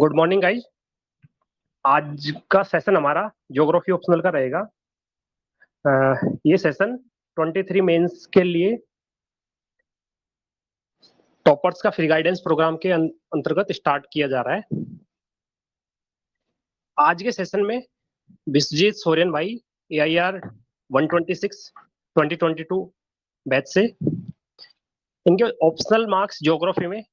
Good morning guys. आज का session हमारा ज्योग्राफी ऑप्शनल का रहेगा। ये सेशन 23 मेंस के लिए टॉपर्स का फ्री गाइडेंस प्रोग्राम के अंतर्गत स्टार्ट किया जा रहा है। आज के सेशन में विश्वजीत सोरेन भाई AIR 126 2022 बैच से इनके ऑप्शनल मार्क्स ज्योग्राफी में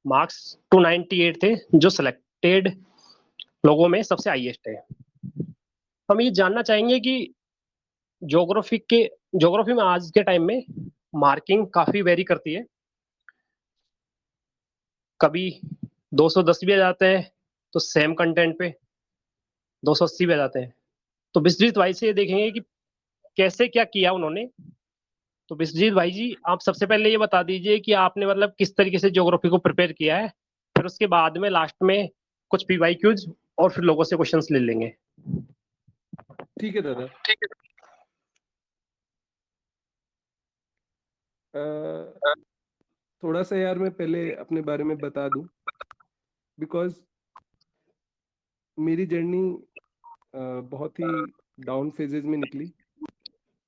मार्क्स 298 थे, जो सिलेक्टेड लोगों में सबसे हाईएस्ट है। हम ये जानना चाहेंगे कि ज्योग्राफी में आज के टाइम में मार्किंग काफी वेरी करती है। कभी 210 भी आ जाते हैं तो सेम कंटेंट पे 280 भी आ जाते हैं। तो विश्वजीत भाई से ये देखेंगे कि कैसे क्या किया उन्होंने। तो विश्वजीत भाई जी, आप सबसे पहले ये बता दीजिए कि आपने मतलब किस तरीके से ज्योग्राफी को प्रिपेयर किया है। फिर उसके बाद में लास्ट में कुछ PYQs और फिर लोगों से क्वेश्चंस ले लेंगे। ठीक है दादा। थोड़ा सा यार मैं पहले अपने बारे में बता दूं, बिकॉज मेरी जर्नी बहुत ही डाउन फेजेस में निकली।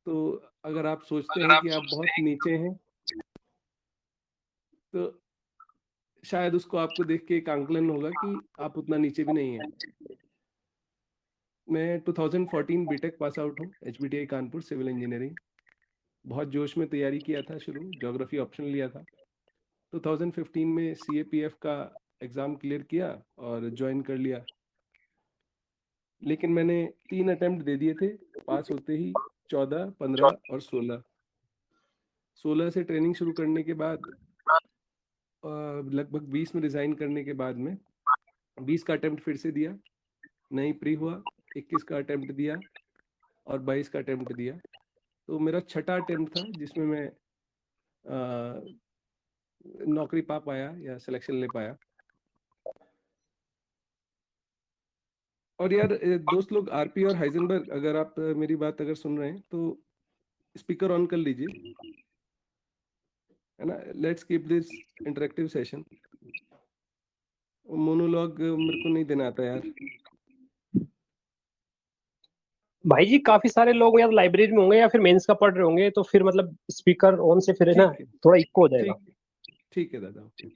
तो अगर आप सोचते हैं कि आप बहुत नीचे हैं तो शायद उसको आपको देख के एक आंकलन होगा कि आप उतना नीचे भी नहीं हैं। मैं 2014 बीटेक पास आउट हूँ, HBTI कानपुर सिविल इंजीनियरिंग। बहुत जोश में तैयारी किया था, शुरू ज्योग्राफी ऑप्शन लिया था। 2015 में CAPF का एग्ज़ाम क्लियर किया और ज्वाइन कर लिया। लेकिन मैंने 3 अटेम्प्ट दे दिए थे, पास होते ही 14, 15 और 16 से ट्रेनिंग शुरू करने के बाद लगभग 20 में रिज़ाइन करने के बाद में 20 का अटेम्प्ट फिर से दिया, नहीं प्री हुआ। 21 का अटेम्प्ट दिया और 22 का अटेम्प्ट दिया। तो मेरा छठा अटेम्प्ट था जिसमें मैं नौकरी पा पाया या सिलेक्शन ले पाया। और यार दोस्त लोग RP और हाइजेनबर्ग, अगर आप मेरी बात अगर सुन रहे हैं तो स्पीकर ऑन कर लीजिए, है ना। Let's keep this interactive session. Monologue मेरे को नहीं देना आता यार। भाई जी, काफी सारे लोग या लाइब्रेरी में होंगे या फिर मेंस का पढ़ रहे होंगे, तो फिर मतलब स्पीकर ऑन से फिर है ना ठीक है, थोड़ा इको हो जाएगा। ठीक है दादा, ओके।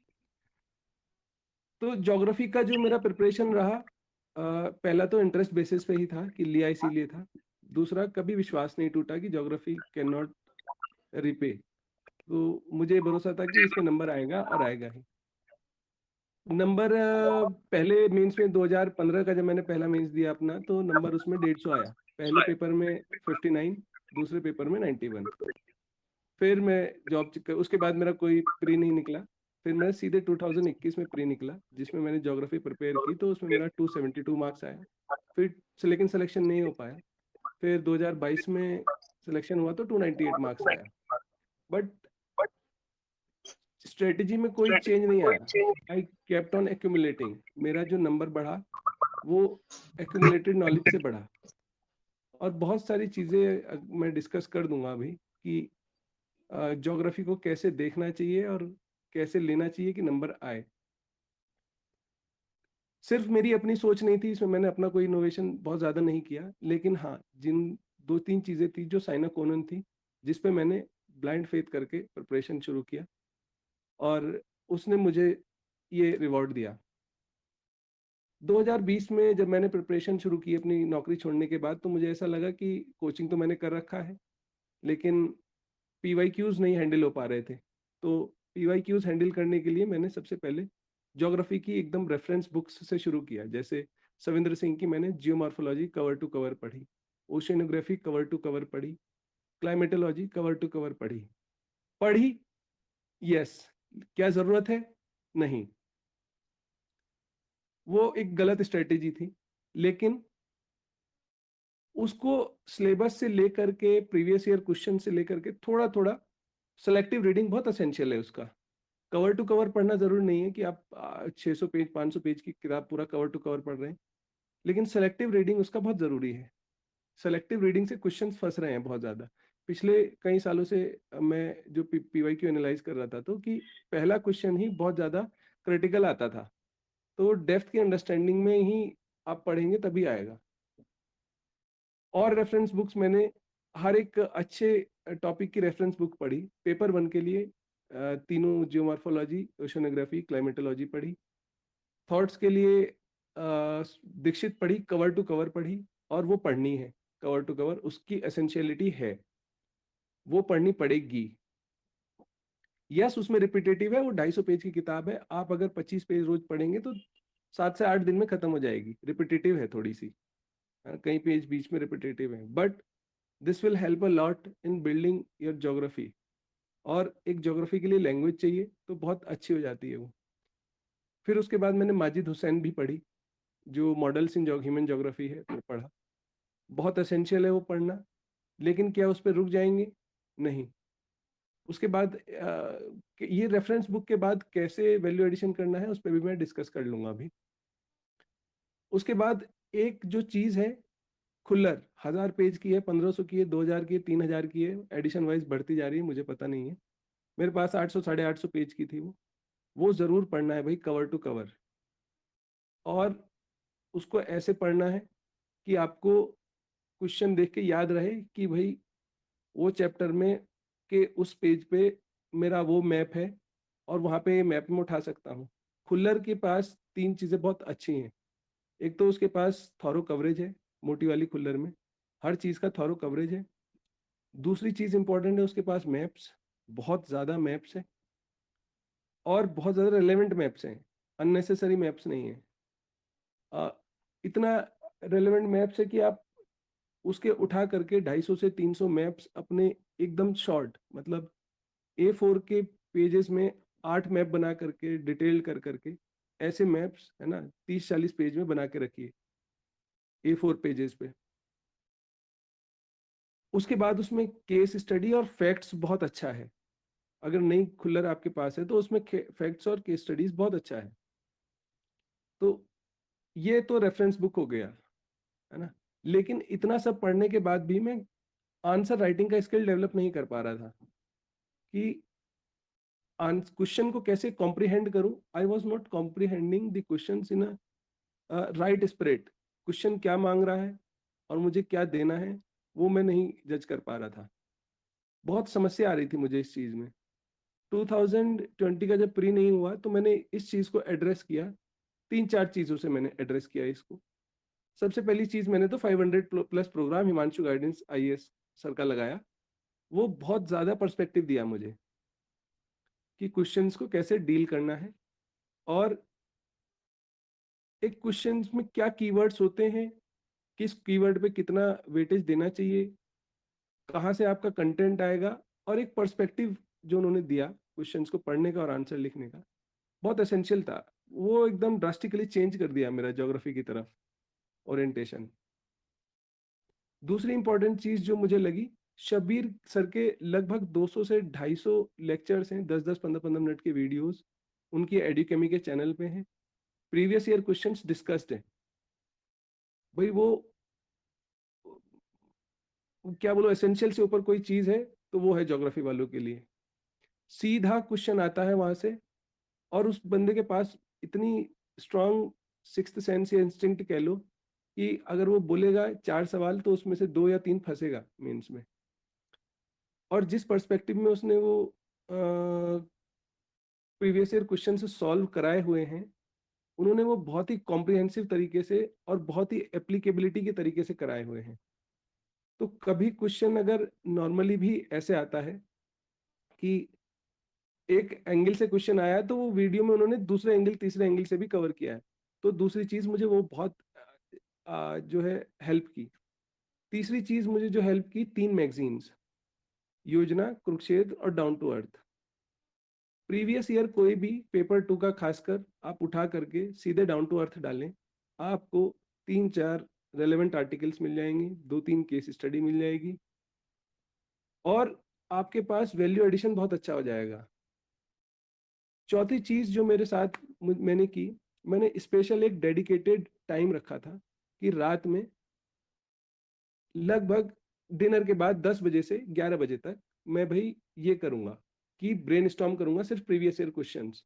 तो ज्योग्राफी का जो मेरा प्रिपरेशन रहा, पहला तो इंटरेस्ट बेसिस पे ही था कि लिया इसीलिए था। दूसरा, कभी विश्वास नहीं टूटा कि ज्योग्राफी कैन नॉट रिपे। तो मुझे भरोसा था कि इसमें नंबर आएगा और आएगा ही। नंबर पहले मेंस में 2015 का जब मैंने पहला मेंस दिया अपना, तो नंबर उसमें 150 आया। पहले पेपर में 59, दूसरे पेपर में 91। फिर मैं उसके बाद मेरा कोई प्री नहीं निकला। फिर मैं सीधे 2021 में प्री निकला, जिसमें मैंने ज्योग्राफी प्रिपेयर की, तो उसमें मेरा 272 मार्क्स आया। फिर लेकिन सिलेक्शन नहीं हो पाया। फिर 2022 में सिलेक्शन हुआ तो 298 मार्क्स आया। बट स्ट्रेटजी में कोई चेंज नहीं आया। I kept on accumulating. मेरा जो नंबर बढ़ा वो एक्यूमुलेटेड नॉलेज से बढ़ा। और बहुत सारी चीज़ें मैं डिस्कस कर दूंगा अभी कि ज्योग्राफी को कैसे देखना चाहिए और कैसे लेना चाहिए कि नंबर आए। सिर्फ मेरी अपनी सोच नहीं थी इसमें, मैंने अपना कोई इनोवेशन बहुत ज़्यादा नहीं किया। लेकिन हाँ, जिन 2-3 चीज़ें थी जो साइना कोनन थी, जिस पे मैंने ब्लाइंड फेथ करके प्रिपरेशन शुरू किया और उसने मुझे ये रिवॉर्ड दिया। 2020 में जब मैंने प्रिपरेशन शुरू की अपनी नौकरी छोड़ने के बाद, तो मुझे ऐसा लगा कि कोचिंग तो मैंने कर रखा है, लेकिन PYQs नहीं हैंडल हो पा रहे थे। तो PYQs हैंडल करने के लिए मैंने सबसे पहले ज्योग्राफी की एकदम रेफरेंस बुक्स से शुरू किया। जैसे सविंद्र सिंह की मैंने जियोमॉर्फोलॉजी कवर टू कवर पढ़ी, ओशियनोग्राफी कवर टू कवर पढ़ी, क्लाइमेटोलॉजी कवर टू कवर पढ़ी। यस, क्या ज़रूरत है? नहीं, वो एक गलत स्ट्रेटेजी थी। लेकिन उसको सिलेबस से लेकर के, प्रीवियस ईयर क्वेश्चन से लेकर के थोड़ा थोड़ा सेलेक्टिव रीडिंग बहुत एसेंशियल है उसका। कवर टू कवर पढ़ना जरूरी नहीं है कि आप 600 पेज 500 पेज की किताब पूरा कवर टू कवर पढ़ रहे हैं, लेकिन सेलेक्टिव रीडिंग उसका बहुत ज़रूरी है। सेलेक्टिव रीडिंग से क्वेश्चंस फंस रहे हैं बहुत ज़्यादा। पिछले कई सालों से मैं जो PYQ एनालाइज कर रहा था, तो कि पहला क्वेश्चन ही बहुत ज़्यादा क्रिटिकल आता था। तो डेप्थ की अंडरस्टैंडिंग में ही आप पढ़ेंगे तभी आएगा। और रेफरेंस बुक्स मैंने हर एक अच्छे टॉपिक की रेफरेंस बुक पढ़ी। पेपर 1 के लिए तीनों जियोमॉर्फोलॉजी, ओशनोग्राफी, क्लाइमेटोलॉजी पढ़ी। थॉट्स के लिए दीक्षित पढ़ी, कवर टू कवर पढ़ी, और वो पढ़नी है कवर टू कवर, उसकी एसेंशियलिटी है, वो पढ़नी पड़ेगी। यस, उसमें रिपीटेटिव है, वो 250 पेज की किताब है। आप अगर 25 पेज रोज पढ़ेंगे तो 7 से 8 दिन में खत्म हो जाएगी। रिपीटेटिव है थोड़ी सी, कई पेज बीच में रिपीटेटिव है, but this will help a lot in building your geography. और एक ज्योग्राफी के लिए लैंग्वेज चाहिए तो बहुत अच्छी हो जाती है वो। फिर उसके बाद मैंने माजिद हुसैन भी पढ़ी, जो मॉडल्स इन ह्यूमन ज्योग्राफी है, वो पढ़ा। बहुत एसेंशियल है वो पढ़ना, लेकिन क्या उस पर रुक जाएंगे? नहीं। उसके बाद ये रेफरेंस बुक के बाद कैसे वैल्यू एडिशन करना है उस पर भी मैं डिस्कस कर लूंगा अभी। उसके बाद एक जो चीज़ है, खुल्लर 1000 पेज की है, 1500 की है, 2000 की है, 3000 की है, एडिशन वाइज बढ़ती जा रही है, मुझे पता नहीं है। मेरे पास 800 850 पेज की थी वो ज़रूर पढ़ना है भाई, कवर टू कवर। और उसको ऐसे पढ़ना है कि आपको क्वेश्चन देख के याद रहे कि भाई वो चैप्टर में के उस पेज पे मेरा वो मैप है और वहाँ पे मैप में उठा सकता हूँ। खुल्लर के पास 3 चीज़ें बहुत अच्छी हैं। एक तो उसके पास थॉरो कवरेज है, मोटी वाली खुल्लर में हर चीज़ का थॉरो कवरेज है। दूसरी चीज़ इंपॉर्टेंट है, उसके पास मैप्स, बहुत ज़्यादा मैप्स हैं, और बहुत ज़्यादा रेलेवेंट मैप्स हैं, अननेसेसरी मैप्स नहीं है। इतना रेलेवेंट मैप्स है कि आप उसके उठा करके 250 से 300 मैप्स अपने एकदम शॉर्ट, मतलब A4 के पेजेस में 8 मैप बना करके डिटेल कर करके, ऐसे मैप्स है ना 30-40 पेज में बना के रखिए A4 पेजेस पे। उसके बाद उसमें केस स्टडी और फैक्ट्स बहुत अच्छा है। अगर नई खुल्लर आपके पास है तो उसमें फैक्ट्स और केस स्टडीज बहुत अच्छा है। तो ये तो रेफरेंस बुक हो गया, है ना। लेकिन इतना सब पढ़ने के बाद भी मैं आंसर राइटिंग का स्किल डेवलप नहीं कर पा रहा था कि क्वेश्चन को कैसे कॉम्प्रिहेंड करूं। I was not comprehending the question in a right spirit. Question क्या मांग रहा है और मुझे क्या देना है, वो मैं नहीं जज कर पा रहा था। बहुत समस्या आ रही थी मुझे इस चीज़ में। 2020 का जब प्री नहीं हुआ तो मैंने इस चीज़ को एड्रेस किया। 3-4 चीज़ों से मैंने एड्रेस किया इसको। सबसे पहली चीज़, मैंने तो 500 plus program Himanshu guidance IAS sir का लगाया। वो बहुत ज़्यादा पर्सपेक्टिव दिया मुझे कि क्वेश्चंस को कैसे डील करना है, और एक क्वेश्चंस में क्या कीवर्ड्स होते हैं, किस कीवर्ड पे कितना वेटेज देना चाहिए, कहाँ से आपका कंटेंट आएगा, और एक पर्सपेक्टिव जो उन्होंने दिया क्वेश्चंस को पढ़ने का और आंसर लिखने का, बहुत एसेंशियल था। वो एकदम ड्रास्टिकली चेंज कर दिया मेरा ज्योग्राफी की तरफ ओरिएंटेशन। दूसरी इंपॉर्टेंट चीज जो मुझे लगी, शब्बीर सर के लगभग 200 से 250 लेक्चर्स हैं, 10-10 15-15 मिनट के वीडियोस उनकी एडुकेमी के चैनल पे हैं। प्रीवियस ईयर क्वेश्चंस डिस्कस्ड हैं भाई। वो क्या बोलो, एसेंशियल से ऊपर कोई चीज है तो वो है ज्योग्राफी वालों के लिए। सीधा क्वेश्चन आता है वहां से, और उस बंदे के पास इतनी स्ट्रांग सिक्स्थ सेंस या इंस्टिंक्ट कह लो कि अगर वो बोलेगा 4 सवाल तो उसमें से 2 या 3 फंसेगा मेंस में। और जिस पर्सपेक्टिव में उसने वो प्रीवियस ईयर क्वेश्चन से सॉल्व कराए हुए हैं, उन्होंने वो बहुत ही कॉम्प्रिहेंसिव तरीके से और बहुत ही एप्लीकेबिलिटी के तरीके से कराए हुए हैं। तो कभी क्वेश्चन अगर नॉर्मली भी ऐसे आता है कि एक एंगल से क्वेश्चन आया है तो वो वीडियो में उन्होंने दूसरे एंगल तीसरे एंगल से भी कवर किया है, तो दूसरी चीज मुझे वो बहुत जो है हेल्प की। तीसरी चीज मुझे जो हेल्प की, 3 मैगजीन्स, योजना, कुरुक्षेत्र और down to earth. Previous year कोई भी पेपर 2 का खासकर आप उठा करके सीधे डाउन टू अर्थ डालें, आपको 3-4 रेलेवेंट आर्टिकल्स मिल जाएंगे, 2-3 केस स्टडी मिल जाएगी, और आपके पास वैल्यू एडिशन बहुत अच्छा हो जाएगा। चौथी चीज जो मेरे साथ मैंने की, मैंने स्पेशल एक डेडिकेटेड टाइम रखा था कि रात में लगभग डिनर के बाद 10 बजे से 11 बजे तक मैं भाई ये करूंगा कि ब्रेनस्टॉर्म करूंगा सिर्फ प्रीवियस ईयर क्वेश्चंस।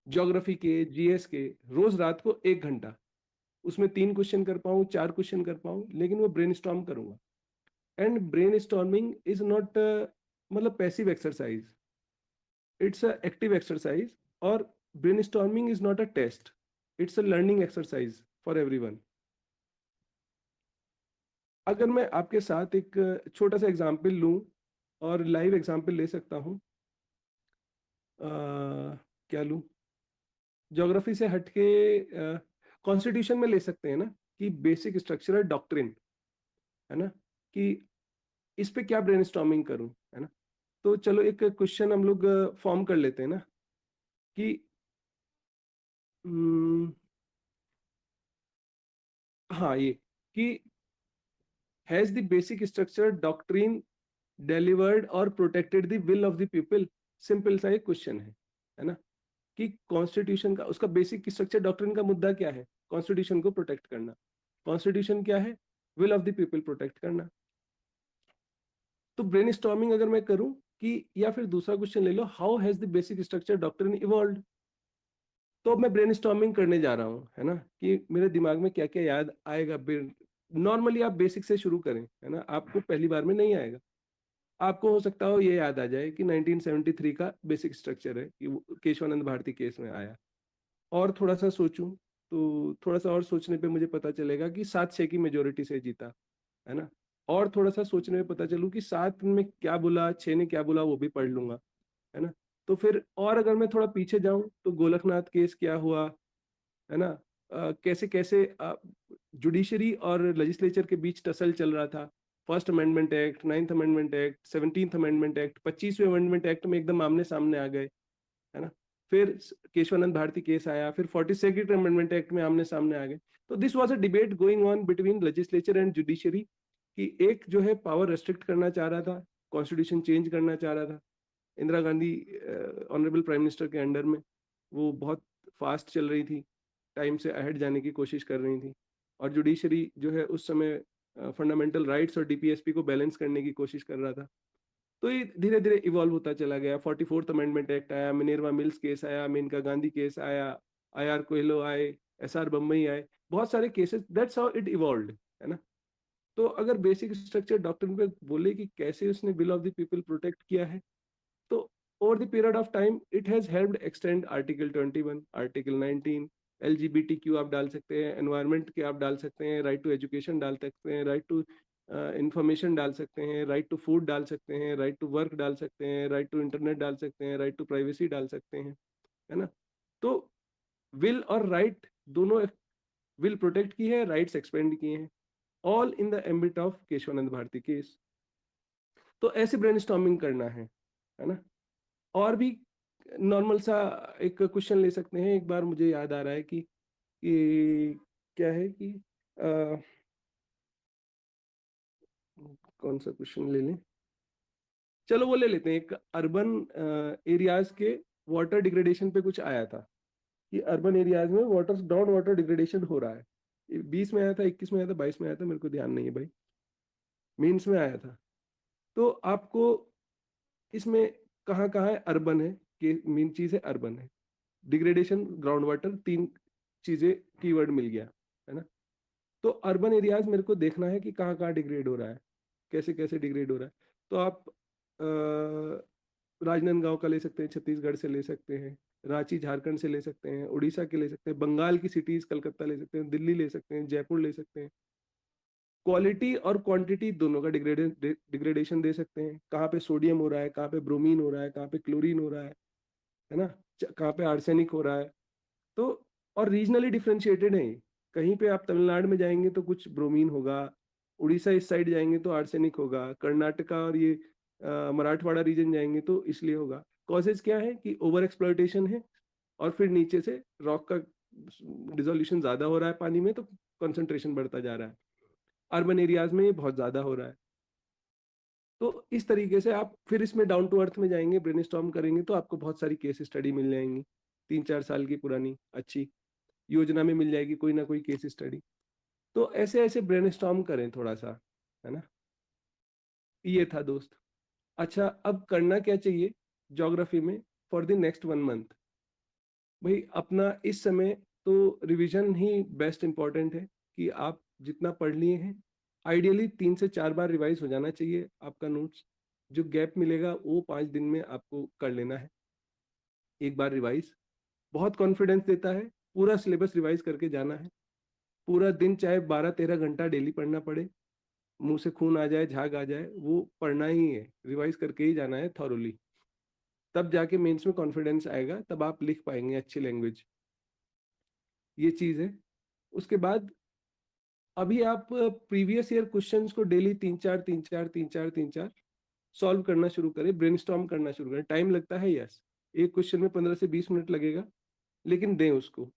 ज्योग्राफी के, जीएस के, रोज रात को 1 घंटा, उसमें 3 क्वेश्चन कर पाऊँ, 4 क्वेश्चन कर पाऊँ, लेकिन वो ब्रेनस्टॉर्म करूँगा। एंड ब्रेनस्टॉर्मिंग इज़ नॉट मतलब passive exercise, it's a active exercise. और brainstorming is not a test, it's a learning exercise for everyone. अगर मैं आपके साथ एक छोटा-सा एग्ज़ाम्पल लूँ और लाइव एग्ज़ाम्पल ले सकता हूँ, क्या लूँ? ज्योग्राफी से हट के कॉन्स्टिट्यूशन में ले सकते हैं ना, कि बेसिक स्ट्रक्चरल डॉक्ट्रिन, है ना? कि इस पे क्या ब्रेनस्टॉर्मिंग करूँ, है ना? तो चलो एक क्वेश्चन हम लोग फॉर्म कर लेते हैं ना, कि उम, हाँ, ये कि has the basic structure doctrine delivered और protected the will of the people? Simple सा एक क्वेश्चन है ना? कि कॉन्स्टिट्यूशन का उसका बेसिक स्ट्रक्चर डॉक्ट्रिन का मुद्दा क्या है? कॉन्स्टिट्यूशन को प्रोटेक्ट करना। कॉन्स्टिट्यूशन क्या है? Will of the people protect करना। तो ब्रेनस्टॉर्मिंग अगर मैं करूं कि, या फिर दूसरा क्वेश्चन ले लो, how has the basic structure doctrine evolved? तो अब मैं ब्रेनस्टॉर्मिंग करने जा रहा हूँ, है ना, कि मेरे दिमाग में क्या क्या याद आएगा। नॉर्मली आप बेसिक से शुरू करें, है ना, आपको पहली बार में नहीं आएगा। आपको हो सकता हो ये याद आ जाए कि 1973 का बेसिक स्ट्रक्चर है, कि वो केशवानंद भारती केस में आया। और थोड़ा-सा सोचूँ, तो थोड़ा-सा और सोचने पे मुझे पता चलेगा कि 7-6 की मेजॉरिटी से जीता, है ना? और थोड़ा-सा सोचने में पता चलूँ कि 7 में क्या बोला, 6 ने क्या बोला, वो भी पढ़ लूँगा, है ना? तो फिर और अगर मैं थोड़ा पीछे जाऊँ, तो गोलकनाथ केस क्या हुआ, है ना? कैसे-कैसे जुडिशरी और लेजिस्लेचर के बीच टसल चल रहा था। First amendment act, 9th amendment act, 17th amendment act, 25वें अमेंडमेंट एक्ट में एकदम आमने-सामने आ गए। है ना? फिर केशवानंद भारती केस आया, फिर 42nd अमेंडमेंट एक्ट में आमने-सामने आ गए। तो this was a debate going on between legislature and judiciary, कि एक जो है पावर रेस्ट्रिक्ट करना चाह रहा था, कॉन्स्टिट्यूशन चेंज करना चाह रहा था। Indira Gandhi honourable prime minister के अंडर में वो बहुत फास्ट चल रही थी, टाइम से अहेड जाने की कोशिश कर रही थी। और जुडिशरी जो है उस समय फंडामेंटल राइट्स और डीपीएसपी को बैलेंस करने की कोशिश कर रहा था। तो ये धीरे-धीरे इवॉल्व होता चला गया। 44th अमेंडमेंट एक्ट आया, मिनर्वा मिल्स केस आया, मेनका गांधी केस आया, आईआर कोएल्हो आए, एसआर बम्बई आए, बहुत सारे cases, that's how it evolved, है ना? तो अगर बेसिक स्ट्रक्चर डॉक्ट्रिन पे बोले कि कैसे उसने will of the people protect किया है, तो over the period of time it has helped extend article 21, article 19, LGBTQ आप डाल सकते हैं, एनवायरनमेंट के आप डाल सकते हैं, राइट टू एजुकेशन डाल सकते हैं, राइट टू इंफॉर्मेशन डाल सकते हैं, राइट टू फूड डाल सकते हैं, राइट टू वर्क डाल सकते हैं, राइट टू इंटरनेट डाल सकते हैं, राइट टू प्राइवेसी डाल सकते हैं, है ना? तो विल और राइट दोनों, विल प्रोटेक्ट की है, राइट्स एक्सपेंड किए हैं, all in the ambit of Kesavananda Bharati case. तो ऐसे ब्रेनस्टॉर्मिंग करना है ना? और भी नॉर्मल सा एक क्वेश्चन ले सकते हैं। एक बार मुझे याद आ रहा है कि क्या है कि कौन सा क्वेश्चन ले लें? चलो वो ले लेते हैं, एक अर्बन एरियाज के वाटर डिग्रेडेशन पे कुछ आया था, कि अर्बन एरियाज में वाटर, ग्राउंड वाटर डिग्रेडेशन हो रहा है। 20 में आया था, 21 में आया था, 22 में आया था, मेरे को ध्यान नहीं है भाई, मेंस में आया था। तो आपको इसमें कहाँ-कहाँ है अर्बन है, कि मेन चीज़ है अर्बन है। डिग्रेडेशन, ग्राउंड वाटर, 3 चीज़ें कीवर्ड मिल गया, है ना? तो अर्बन एरियाज़ मेरे को देखना है कि कहाँ-कहाँ डिग्रेड हो रहा है, कैसे-कैसे डिग्रेड हो रहा है। तो आप राजनांदगाँव का ले सकते हैं, छत्तीसगढ़ से ले सकते हैं, रांची झारखंड से ले सकते हैं, उड़ीसा के ले सकते हैं, बंगाल की सिटीज़ कलकत्ता ले सकते हैं, दिल्ली ले सकते हैं, जयपुर ले सकते हैं। क्वालिटी और क्वांटिटी दोनों का डिग्रेडेशन दे सकते हैं। कहाँ पे सोडियम हो रहा है, कहाँ पे ब्रोमीन हो रहा है, कहाँ पे क्लोरीन हो रहा है ना? कहाँ पे आर्सेनिक हो रहा है। तो और रीजनली डिफरेंशिएटेड है ये। कहीं पे आप तमिलनाडु में जाएँगे तो कुछ ब्रोमीन होगा, उड़ीसा इस साइड जाएँगे तो आर्सेनिक होगा, कर्नाटका और ये मराठवाड़ा रीजन जाएँगे तो इसलिए होगा। कॉजेज़ क्या है कि ओवर एक्सप्लॉइटेशन है, और फिर नीचे से रॉक का डिसोल्यूशन ज़्यादा हो रहा है पानी में, तो कंसंट्रेशन बढ़ता जा रहा है। अर्बन एरियाज़ में ये बहुत ज़्यादा हो रहा है। तो इस तरीके से आप फिर इसमें डाउन टू अर्थ में जाएँगे, ब्रेनस्टॉर्म करेंगे, तो आपको बहुत सारी केस स्टडी मिल जाएँगी। 3-4 साल की पुरानी अच्छी योजना में मिल जाएगी कोई ना कोई केस स्टडी। तो ऐसे-ऐसे ब्रेनस्टॉर्म करें थोड़ा-सा, है ना? ये था दोस्त। अच्छा, अब करना क्या चाहिए ज्योग्राफी में फॉर द नेक्स्ट 1 मंथ? भाई अपना इस समय तो रिवीजन ही बेस्ट इंपॉर्टेंट है कि आप जितना पढ़ लिए हैं आइडियली 3 से 4 बार रिवाइज हो जाना चाहिए आपका नोट्स। जो गैप मिलेगा वो 5 दिन में आपको कर लेना है, एक बार रिवाइज बहुत कॉन्फिडेंस देता है। पूरा सिलेबस रिवाइज करके जाना है, पूरा दिन चाहे 12-13 घंटा डेली पढ़ना पड़े, मुंह से खून आ जाए, झाग आ जाए, वो पढ़ना ही है, रिवाइज करके ही जाना है थॉरोली। तब जाके मेंस में कॉन्फिडेंस आएगा, तब आप लिख पाएंगे अच्छी लैंग्वेज। ये चीज़ है। उसके बाद अभी आप प्रीवियस ईयर क्वेश्चंस को डेली 3-4 सॉल्व करना शुरू करें, ब्रेनस्टॉर्म करना शुरू करें। टाइम लगता है, यस, एक क्वेश्चन में 15 से 20 मिनट लगेगा, लेकिन दें उसको।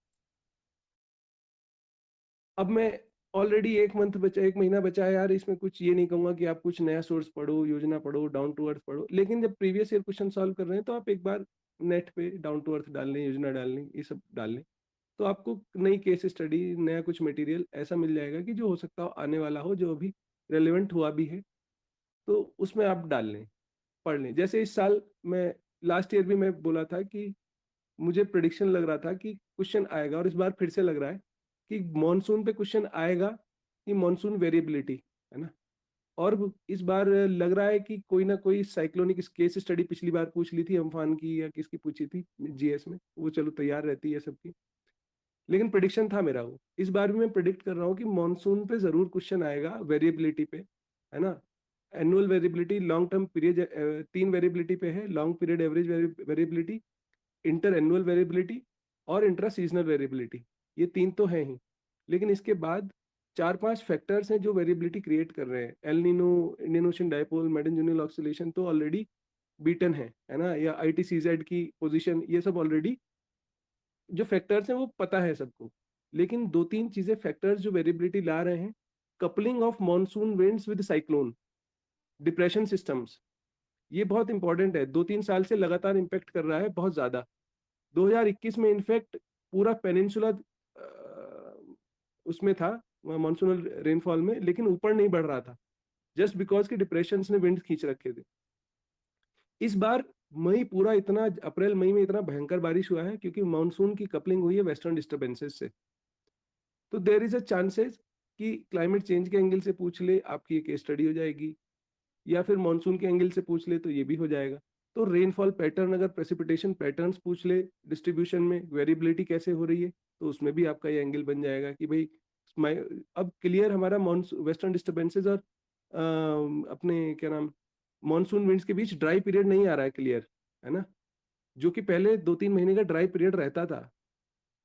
अब मैं ऑलरेडी 1 मंथ बचा, 1 महीना बचा है यार, इसमें कुछ ये नहीं कहूंगा कि आप कुछ नया सोर्स पढ़ो, योजना पढ़ो, डाउन टू अर्थ पढ़ो, लेकिन जब प्रीवियस ईयर क्वेश्चन सॉल्व कर रहे हैं तो आप एक बार नेट पे डाउन टू अर्थ डाल लें, योजना डाल लें, ये सब डाल लें, तो आपको नई केस स्टडी, नया कुछ मटेरियल ऐसा मिल जाएगा कि जो हो सकता हो आने वाला हो, जो अभी रेलेवेंट हुआ भी है, तो उसमें आप डाल लें, पढ़ लें। जैसे इस साल मैं, लास्ट ईयर भी मैं बोला था कि मुझे प्रिडिक्शन लग रहा था कि क्वेश्चन आएगा, और इस बार फिर से लग रहा है कि मॉनसून पे क्वेश्चन आएगा, कि मॉनसून वेरिएबिलिटी है ना। और इस बार लग रहा है कि कोई ना कोई साइक्लोनिक केस स्टडी पिछली बार पूछ ली थी अम्फान की या किसकी पूछी थी जीएस में, वो चलो तैयार रहती है सबकी, लेकिन प्रिडिक्शन था मेरा वो। इस बार भी मैं प्रिडिक्ट कर रहा हूँ कि मॉनसून पे जरूर क्वेश्चन आएगा, वेरिएबिलिटी पे, है ना। Annual variability, long term period, 3 variability पे है, long period average variability, inter annual variability और इंट्रा सीजनल वेरिएबिलिटी। ये 3 तो है ही, लेकिन इसके बाद 4-5 फैक्टर्स हैं जो वेरिएबिलिटी क्रिएट कर रहे हैं। El Nino, Indian Ocean dipole, Madden oscillation तो ऑलरेडी बीटन है ना, या आईटीसीजेड की पोजीशन, ये सब ऑलरेडी जो फैक्टर्स हैं वो पता है सबको। लेकिन 2-3 चीजें, फैक्टर्स जो वेरिएबिलिटी ला रहे हैं, coupling of monsoon winds with cyclone, depression systems, ये बहुत इंपॉर्टेंट है, 2-3 साल से लगातार इम्पेक्ट कर रहा है बहुत ज्यादा। 2021 में इनफैक्ट पूरा पेनिनसुला उसमें था, मानसूनल रेनफॉल में, लेकिन ऊपर नहीं बढ़ रहा था, जस्ट बिकॉज के डिप्रेशन ने विंड खींच रखे थे। इस बार मई पूरा इतना, अप्रैल मई में इतना भयंकर बारिश हुआ है क्योंकि मानसून की कपलिंग हुई है वेस्टर्न डिस्टर्बेंसेस से। तो देर इज अ चांसेस कि क्लाइमेट चेंज के एंगल से पूछ ले, आपकी एक स्टडी हो जाएगी, या फिर मानसून के एंगल से पूछ ले तो ये भी हो जाएगा। तो रेनफॉल पैटर्न, अगर प्रेसिपिटेशन पैटर्न्स पूछ ले, डिस्ट्रीब्यूशन में वेरिएबिलिटी कैसे हो रही है, तो उसमें भी आपका ये एंगल बन जाएगा कि भाई अब क्लियर हमारा वेस्टर्न डिस्टर्बेंसेस और अपने क्या नाम, मानसून विंड्स के बीच ड्राई पीरियड नहीं आ रहा है क्लियर, है ना। जो कि पहले 2-3 महीने का ड्राई पीरियड रहता था,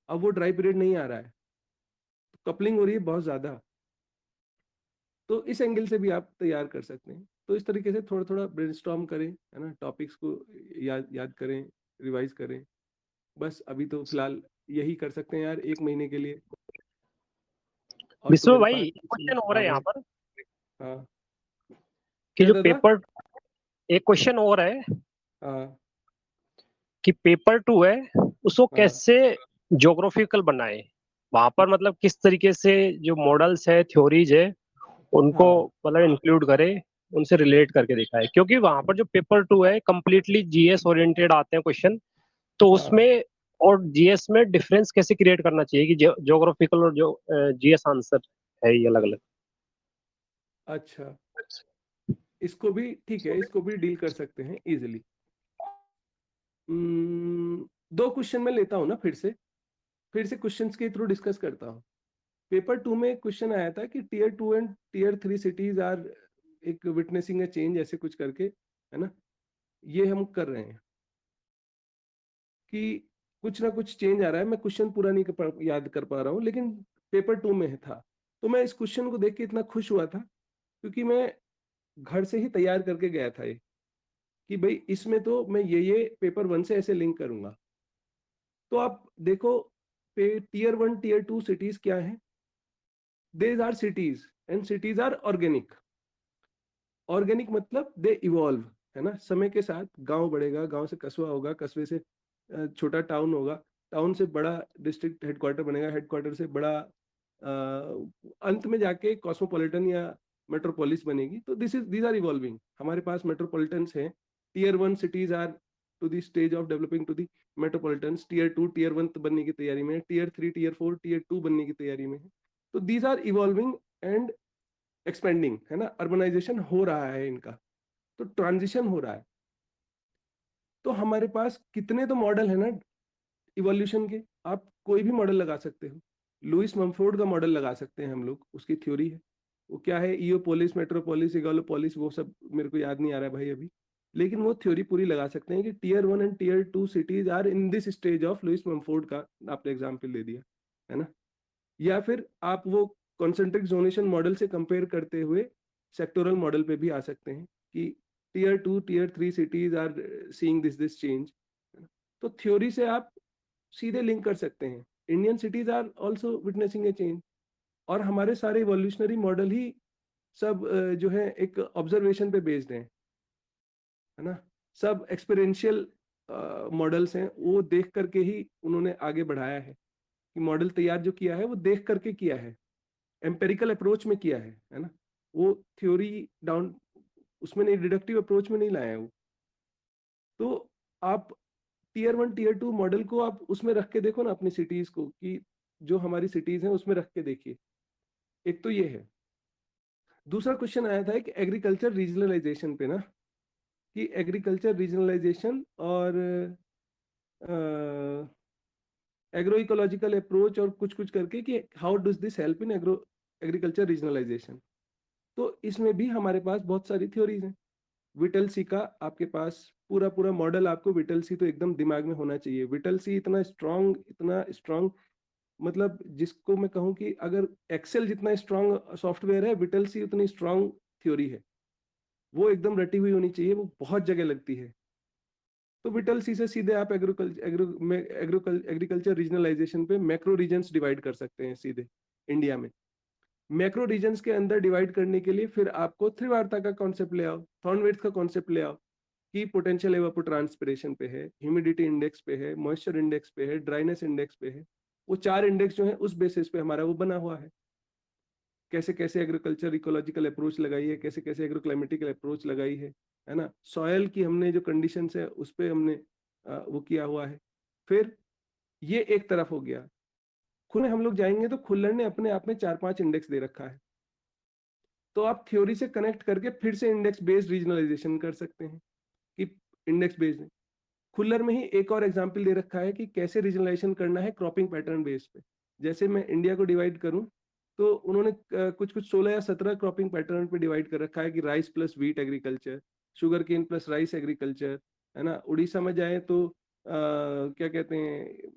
अब वो ड्राई पीरियड नहीं आ रहा है, कपलिंग हो रही है बहुत ज्यादा। तो इस एंगल से भी आप तैयार कर सकते हैं। तो इस तरीके से थोड़ा थोड़ा ब्रेनस्टॉर्म करें, है ना, टॉपिक्स को याद याद करें, रिवाइज करें। बस अभी तो फिलहाल यही कर सकते हैं यार, 1 महीने के लिए। और तो विश्व मेरे पास भाई, क्वेश्चन और हाँ है यहाँ भाई। पर हाँ, कि क्या जो दादा। पेपर, एक क्वेश्चन और है हाँ कि पेपर 2 है, उसको हाँ कैसे ज्योग्राफिकल बनाए, वहां पर मतलब किस तरीके से जो मॉडल्स है, थ्योरीज है, उनको हाँ। मतलब इंक्लूड करे, उनसे रिलेट करके दिखाए, क्योंकि वहां पर जो पेपर 2 है कंप्लीटली जीएस ओरिएंटेड आते हैं क्वेश्चन, तो हाँ उसमें और जीएस में डिफरेंस कैसे क्रिएट करना चाहिए कि ज्योग्राफिकल और जो जीएस आंसर है ये अलग अलग। अच्छा, इसको भी ठीक है, इसको भी डील कर सकते हैं इजिली। 2 क्वेश्चन मैं लेता हूँ ना, फिर से क्वेश्चंस के थ्रू डिस्कस करता हूँ। पेपर 2 में क्वेश्चन आया था कि tier 2 and tier 3 cities are एक विटनेसिंग अ चेंज, ऐसे कुछ करके, है ना। ये हम कर रहे हैं कि कुछ ना कुछ चेंज आ रहा है। मैं क्वेश्चन पूरा नहीं याद कर पा रहा हूँ, लेकिन पेपर 2 में था। तो मैं इस क्वेश्चन को देख के इतना खुश हुआ था क्योंकि मैं घर से ही तैयार करके गया था ये, कि भाई इसमें तो मैं ये पेपर 1 से ऐसे लिंक करूंगा। तो आप देखो, टीयर 1 टीयर 2 सिटीज क्या है, these are cities, and cities are organic. Organic मतलब दे इवॉल्व, है ना, समय के साथ गांव बढ़ेगा, गांव से कस्बा होगा, कस्बे से छोटा टाउन होगा, टाउन से बड़ा डिस्ट्रिक्ट हेडक्वार्टर बनेगा, हेडक्वार्टर से बड़ा अंत में जाके कॉस्मोपॉलिटन या मेट्रोपोलिस बनेगी। तो दिस आर इवॉल्विंग। हमारे पास मेट्रोपॉलिटन्स हैं, tier 1 cities are to the stage of developing to the metropolitans, tier 2 tier 1 बनने की तैयारी में है, टीयर 3 टीयर 4 टीयर 2 बनने की तैयारी में है। तो these are evolving and expanding, है ना, अर्बनाइजेशन हो रहा है इनका, तो ट्रांजिशन हो रहा है। तो हमारे पास कितने तो मॉडल है ना इवोल्यूशन के, आप कोई भी मॉडल लगा सकते हो। लुइस मम्फोर्ड का मॉडल लगा सकते हैं हम लोग, उसकी थ्योरी है। वो क्या है, इयोपोलिस, मेट्रोपोलिस, इगालोपोलिस, वो सब मेरे को याद नहीं आ रहा है भाई अभी, लेकिन वो थ्योरी पूरी लगा सकते हैं कि tier 1 and tier 2 cities are in this stage of Lewis Mumford का आपने एग्जाम्पल दे दिया, है ना। या फिर आप वो कॉन्सेंट्रिक जोनेशन मॉडल से कंपेयर करते हुए सेक्टोरल मॉडल पे भी आ सकते हैं कि tier 2 tier 3 cities are seeing this change. तो थ्योरी से आप सीधे लिंक कर सकते हैं, Indian cities are also witnessing a change. और हमारे सारे इवोल्यूशनरी मॉडल ही सब जो है एक ऑब्जर्वेशन पे बेस्ड है ना, सब एक्सपेरिएंशियल मॉडल्स हैं, वो देख करके ही उन्होंने आगे बढ़ाया है कि मॉडल तैयार जो किया है वो देख करके किया है, एम्पेरिकल अप्रोच में किया है ना। वो थ्योरी डाउन उसमें नहीं, डिडक्टिव अप्रोच में नहीं लाया है वो। तो आप टीयर 1 टीयर 2 मॉडल को आप उसमें रख के देखो ना अपनी सिटीज को, कि जो हमारी सिटीज हैं उसमें रख के देखिए। एक तो ये है। दूसरा क्वेश्चन आया था एक एग्रीकल्चर रीजनलाइजेशन पे ना, कि एग्रीकल्चर रीजनलाइजेशन और एग्रो इकोलॉजिकल अप्रोच और कुछ कुछ करके, कि how does this help in agro agriculture regionalisation. तो इसमें भी हमारे पास बहुत सारी थ्योरीज हैं। विटल सी का आपके पास पूरा पूरा मॉडल, आपको विटल सी तो एकदम दिमाग में होना चाहिए। विटल सी इतना स्ट्रांग, मतलब जिसको मैं कहूँ कि अगर एक्सेल जितना स्ट्रांग सॉफ्टवेयर है, विटल सी उतनी स्ट्रांग थ्योरी है। वो एकदम रटी हुई होनी चाहिए, वो बहुत जगह लगती है। तो विटल सी से सीधे आप एग्रीकल्चर रीजनलाइजेशन पे मैक्रो रीजन्स डिवाइड कर सकते हैं सीधे इंडिया में। मैक्रो रीजन्स के अंदर डिवाइड करने के लिए फिर आपको त्रिवार्ता का कॉन्सेप्ट ले आओ, थॉर्नवेट्स का कॉन्सेप्ट ले आओ, कि पोटेंशियल एवापोट्रांसपिरेशन पे है, ह्यूमिडिटी इंडेक्स पे है, मॉइस्चर इंडेक्स पे है, ड्राइनेस इंडेक्स पे है। वो 4 इंडेक्स जो है उस बेसिस पे हमारा वो बना हुआ है। कैसे कैसे एग्रीकल्चर इकोलॉजिकल अप्रोच लगाई है, कैसे कैसे एग्रो क्लाइमेटिकल अप्रोच लगाई है ना। सॉयल की हमने जो कंडीशंस है उस पे हमने वो किया हुआ है। फिर ये एक तरफ हो गया। खुले हम लोग जाएंगे तो खुल्लर ने अपने आप में 4-5 इंडेक्स दे रखा है। तो आप थ्योरी से कनेक्ट करके फिर से इंडेक्स बेस्ड रीजनलाइजेशन कर सकते हैं, कि इंडेक्स बेस्ड है। खुल्लर में ही एक और एग्जाम्पल दे रखा है कि कैसे रीजनलाइजेशन करना है क्रॉपिंग पैटर्न बेस पे। जैसे मैं इंडिया को डिवाइड करूं, तो उन्होंने कुछ कुछ 16 या 17 क्रॉपिंग पैटर्न पे डिवाइड कर रखा है, कि rice plus wheat agriculture, sugar cane plus rice agriculture, है ना। उड़ीसा में जाए तो क्या कहते हैं,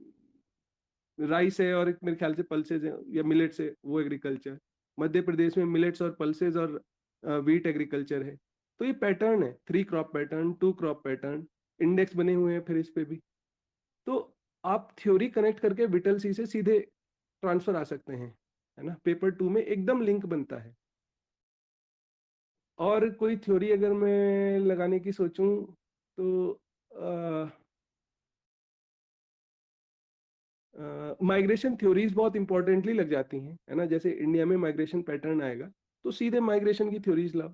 राइस है और एक मेरे ख्याल से पल्सेज है या मिलेट्स है, वो एग्रीकल्चर। मध्य प्रदेश में मिलेट्स और पल्सेज और व्हीट एग्रीकल्चर है। तो ये पैटर्न है, 3 crop pattern, 2 crop pattern, index बने हुए हैं फिर इस पे भी। तो आप थ्योरी कनेक्ट करके विटल सी से सीधे ट्रांसफर आ सकते हैं, है ना। पेपर 2 में एकदम लिंक बनता है। और कोई थ्योरी अगर मैं लगाने की सोचूं तो माइग्रेशन थ्योरीज बहुत इंपॉर्टेंटली लग जाती हैं, है ना। जैसे इंडिया में माइग्रेशन पैटर्न आएगा तो सीधे माइग्रेशन की थ्योरीज लाओ।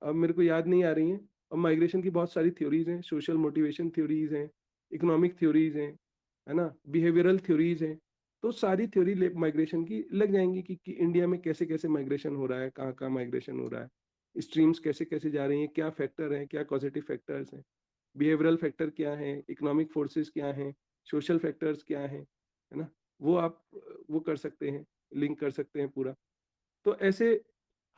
अब मेरे को याद नहीं आ रही हैं। अब माइग्रेशन की बहुत सारी थ्योरीज हैं, सोशल मोटिवेशन थ्योरीज हैं, इकोनॉमिक थ्योरीज हैं, है ना, बिहेवियरल थ्योरीज हैं। तो सारी थ्योरी माइग्रेशन की लग जाएंगी कि इंडिया में कैसे कैसे माइग्रेशन हो रहा है, कहाँ कहाँ माइग्रेशन हो रहा है, स्ट्रीम्स कैसे कैसे जा रही हैं, क्या फैक्टर हैं, क्या पॉजिटिव फैक्टर्स हैं, बिहेवियरल फैक्टर क्या है, इकोनॉमिक फोर्सेस क्या हैं, सोशल फैक्टर्स क्या हैं, है ना। वो आप वो कर सकते हैं, लिंक कर सकते हैं पूरा। तो ऐसे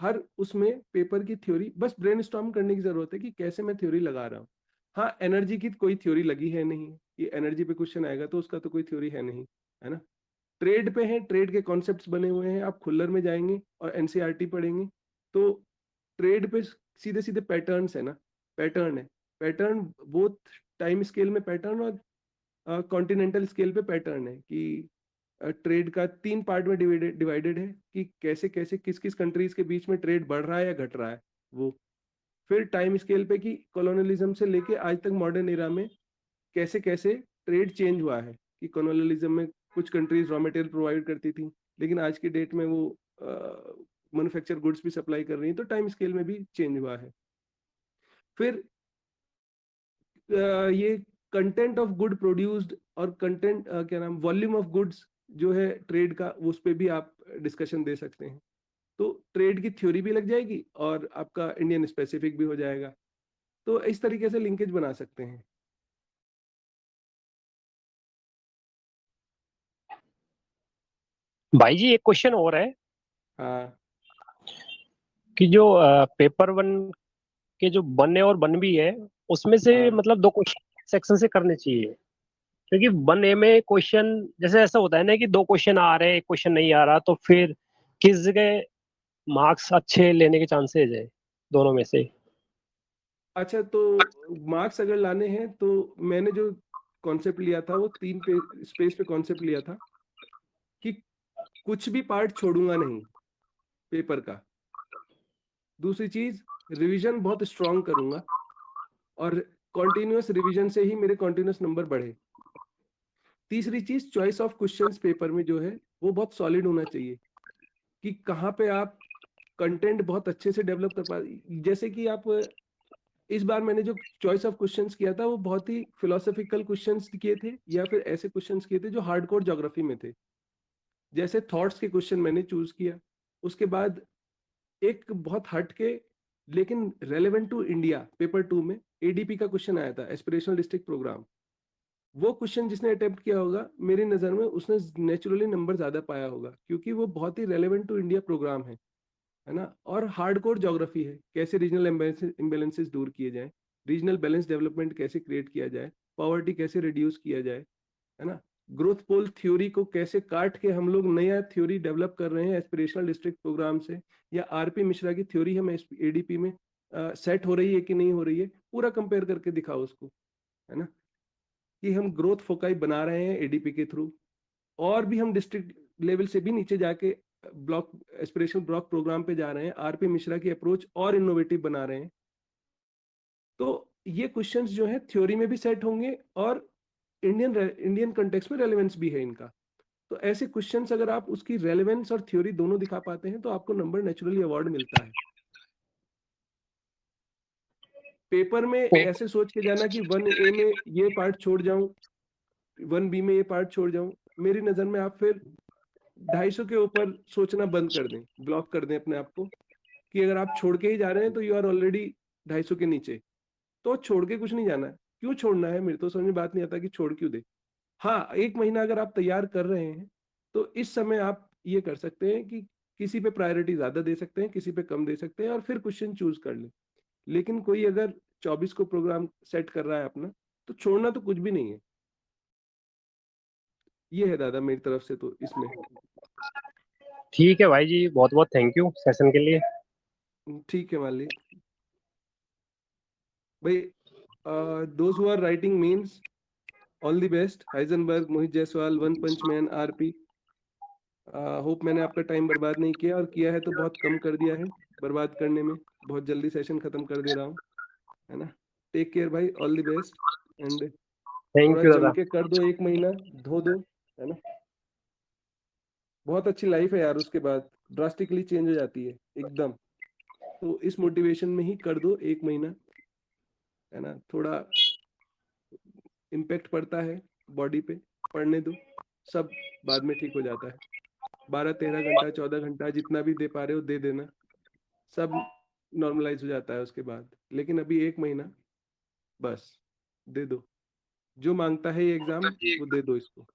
हर उसमें पेपर की थ्योरी, बस ब्रेनस्टॉर्म करने की जरूरत है कि कैसे मैं थ्योरी लगा रहा हूँ। हाँ, एनर्जी की कोई थ्योरी लगी है नहीं, कि एनर्जी पे क्वेश्चन आएगा तो उसका तो कोई थ्योरी है नहीं, है ना। ट्रेड पे है, ट्रेड के कॉन्सेप्ट्स बने हुए हैं। आप खुल्लर में जाएंगे और एनसीईआरटी पढ़ेंगे तो ट्रेड पे सीधे सीधे पैटर्न्स है ना, पैटर्न है, पैटर्न बोथ टाइम स्केल में पैटर्न और कॉन्टिनेंटल स्केल पे पैटर्न है, कि ट्रेड का 3 पार्ट में डिवाइडेड है, कि कैसे कैसे किस किस कंट्रीज के बीच में ट्रेड बढ़ रहा है या घट रहा है वो। फिर टाइम स्केल पे कि कॉलोनियलिज्म से लेके आज तक मॉडर्न एरा में कैसे कैसे ट्रेड चेंज हुआ है, कि कॉलोनियलिज्म में कुछ कंट्रीज रॉ मटेरियल प्रोवाइड करती थी, लेकिन आज की डेट में वो मैन्युफैक्चर गुड्स भी सप्लाई कर रही हैं, तो टाइम स्केल में भी चेंज हुआ है। फिर ये कंटेंट ऑफ गुड प्रोड्यूस्ड और कंटेंट क्या नाम वॉल्यूम ऑफ गुड्स जो है ट्रेड का, उस पे भी आप डिस्कशन दे सकते हैं। तो ट्रेड की थ्योरी भी लग जाएगी और आपका इंडियन स्पेसिफिक भी हो जाएगा। तो इस तरीके से लिंकेज बना सकते हैं। भाई जी एक क्वेश्चन और है हाँ कि जो पेपर 1 के जो 1A और 1B है, उसमें से हाँ। मतलब 2 क्वेश्चन सेक्शन से करने चाहिए, क्योंकि 1A में क्वेश्चन जैसे ऐसा होता है ना कि 2 क्वेश्चन आ रहे हैं, एक क्वेश्चन नहीं आ रहा, तो फिर किस जगह मार्क्स अच्छे लेने के चांसेस है दोनों में से? अच्छा, तो मार्क्स अगर लाने हैं तो मैंने जो कॉन्सेप्ट लिया था वो 3 पे स्पेस पे कॉन्सेप्ट लिया था कि कुछ भी पार्ट छोड़ूंगा नहीं पेपर का। दूसरी चीज, रिवीजन बहुत स्ट्रांग करूंगा और कॉन्टिन्यूअस रिवीजन से ही मेरे कॉन्टिन्यूअस नंबर बढ़े। तीसरी चीज, चॉइस ऑफ क्वेश्चंस पेपर में जो है वो बहुत सॉलिड होना चाहिए कि कहाँ पे आप कंटेंट बहुत अच्छे से डेवलप कर पा। जैसे कि आप इस बार मैंने जो चॉइस ऑफ क्वेश्चंस किया था वो बहुत ही फिलोसॉफिकल क्वेश्चंस किए थे या फिर ऐसे क्वेश्चंस किए थे जो हार्डकोर ज्योग्राफी में थे। जैसे थॉट्स के क्वेश्चन मैंने चूज किया। उसके बाद एक बहुत हट के लेकिन रेलेवेंट टू इंडिया पेपर 2 में एडीपी का क्वेश्चन आया था, एस्पिरेशनल डिस्ट्रिक्ट प्रोग्राम। वो क्वेश्चन जिसने अटेम्प्ट किया होगा मेरी नज़र में उसने नेचुरली नंबर ज़्यादा पाया होगा, क्योंकि वो बहुत ही रेलेवेंट टू इंडिया प्रोग्राम है ना। और हार्डकोर ज्योग्राफी है, कैसे रीजनल इम्बेलेंसेस दूर किए जाएं, रीजनल बैलेंस डेवलपमेंट कैसे क्रिएट किया जाए, पॉवर्टी कैसे रिड्यूस किया जाए, है ना। ग्रोथ पोल थ्योरी को कैसे काट के हम लोग नया थ्योरी डेवलप कर रहे हैं एस्पिरेशनल डिस्ट्रिक्ट प्रोग्राम से, या आरपी मिश्रा की थ्योरी हम एडीपी में सेट हो रही है कि नहीं हो रही है, पूरा कंपेयर करके दिखाओ उसको, है ना। कि हम ग्रोथ फोकाई बना रहे हैं एडीपी के थ्रू, और भी हम डिस्ट्रिक्ट लेवल से भी नीचे जाके ब्लॉक एस्पिरेशनल ब्लॉक प्रोग्राम पे जा रहे हैं, आरपी मिश्रा की अप्रोच और इनोवेटिव बना रहे हैं। तो ये क्वेश्चंस जो है थ्योरी में भी सेट होंगे और इंडियन कंटेक्स्ट में रेलेवेंस भी है इनका। तो ऐसे क्वेश्चंस अगर आप उसकी रेलेवेंस और थ्योरी दोनों दिखा पाते हैं तो आपको नंबर नेचुरली अवार्ड मिलता है। पेपर में ऐसे सोच के जाना कि 1A में ये पार्ट छोड़ जाऊं, 1B में ये पार्ट छोड़ जाऊं, मेरी नजर में आप फिर 250 के ऊपर सोचना बंद कर दें, ब्लॉक कर दें अपने आप को, कि अगर आप छोड़ के ही जा रहे हैं तो यू आर ऑलरेडी 250 के नीचे। तो छोड़ के कुछ नहीं जाना है। क्यों छोड़ना है, मेरे तो समझ में बात नहीं आता कि छोड़ क्यों दे। हाँ, 1 महीना अगर आप तैयार कर रहे हैं तो इस समय आप ये कर सकते हैं कि किसी पे प्रायोरिटी ज्यादा दे सकते हैं, किसी पे कम दे सकते हैं और फिर क्वेश्चन चूज कर लें। लेकिन कोई अगर 24 को प्रोग्राम सेट कर रहा है अपना, तो छोड़ना तो कुछ भी नहीं है। ये है दादा मेरी तरफ से तो इसमें। ठीक है भाई जी, बहुत बहुत थैंक यू सेशन के लिए। ठीक है माली भाई। Those who are writing means all the best. Heisenberg, Mohit Jaiswal, one punch man, RP. Hope मैंने आपका टाइम बर्बाद नहीं किया, और किया है तो बहुत कम कर दिया है बर्बाद करने में। बहुत जल्दी सेशन खत्म कर दे रहा हूँ, है ना। टेक केयर भाई, ऑल द बेस्ट। एंड थोड़ा थैंक यू जम दादा। के कर दो, 1 महीना धो दो, है ना। बहुत अच्छी लाइफ है यार, उसके बाद ड्रास्टिकली चेंज हो जाती है एकदम। तो इस मोटिवेशन में ही कर दो 1 महीना, है ना। थोड़ा इम्पेक्ट पड़ता है बॉडी पे, पढ़ने दो, सब बाद में ठीक हो जाता है। 12-13 घंटा 14 घंटा जितना भी दे पा रहे हो दे देना, सब नॉर्मलाइज हो जाता है उसके बाद। लेकिन अभी 1 महीना बस दे दो, जो मांगता है ये एग्जाम वो दे दो इसको।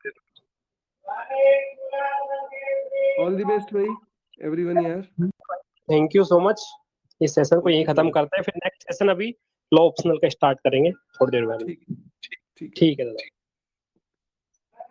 ऑल द बेस्ट भाई, एवरीवन यार। Thank you so much. इस सेशन को यहीं ओके खत्म ब्रदर। करते हैं, फिर नेक्स्ट सेशन अभी लॉ ऑप्शनल का स्टार्ट करेंगे थोड़ी देर बाद। ठीक, ठीक है ठीक है brother। दादा।